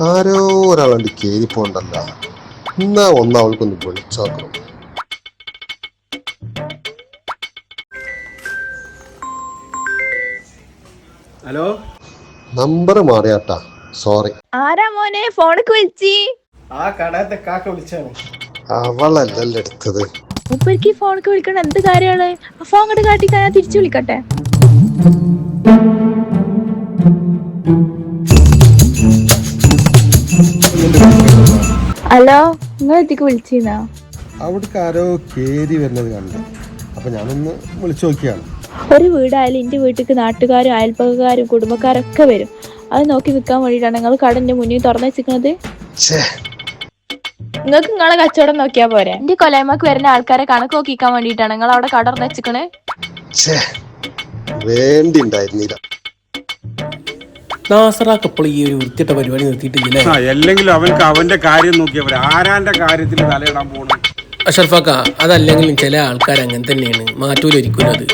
ആരോ ഒരാളുണ്ട് കേറി പോണ്ടല്ല. എന്നാ ഒന്നവൾക്കൊന്ന് വിളിച്ചോക്കണം. ഹലോ, നമ്പർ മാറിയാട്ടാ, സോറി. ആരാ മോനെ ഫോണൊക്കെ വിളിച്ചി? ആ കടയത്തെ കാക്ക വിളിച്ചാണ്. അവളല്ലല്ലോ എടുത്തത്. മൂപ്പർക്ക് ഫോണൊക്കെ വിളിക്കണ എന്ത് കാര്യമാണ്? ആ ഫോൺ അങ്ങോട്ട് കാട്ടിക്കാൻ ഞാൻ തിരിച്ചു വിളിക്കട്ടെ. ഹലോ, നിങ്ങൾ എത്തിക്ക് വിളിച്ചിന്നാ? അവിടേക്ക് ആരോ കേറി വരുന്നത് കണ്ടു. അപ്പൊ ഞാനൊന്ന് വിളിച്ചു നോക്കിയാണ്. ഒരു വീടായാലും എന്റെ വീട്ടിലേക്ക് നാട്ടുകാരും അയൽപ്പക്കാരും കുടുംബക്കാരൊക്കെ വരും. അത് നോക്കി നിൽക്കാൻ വേണ്ടിയിട്ടാണ് നിങ്ങൾ കടന്റെ മുന്നിൽ തുറന്നു വെച്ചിരിക്കുന്നത്. നിങ്ങൾക്ക് നിങ്ങളെ കച്ചവടം നോക്കിയാ പോരെ. എന്റെ കൊലയമ്മക്ക് വരുന്ന ആൾക്കാരെ കണക്ക് നോക്കിക്കാൻ വേണ്ടിയിട്ടാണ് നിങ്ങൾ അവിടെ കട തുറന്നു വെച്ചിക്കണേ. വേണ്ടിണ്ടായിരുന്നില്ല. നാസറാക്കപ്പോൾ ഈ ഒരു വൃത്തിയിട്ട പരിപാടി നിർത്തിയിട്ടില്ലേ? അല്ലെങ്കിലും അവൻക്ക് അവന്റെ കാര്യം നോക്കിയവർ ആരാന്റെ കാര്യത്തിൽ തലയിടാൻ പോണു. അഷറഫാക്ക, അതല്ലെങ്കിലും ചില ആൾക്കാർ അങ്ങനെ തന്നെയാണ്, മാറ്റൂലൊരിക്കലും അത്.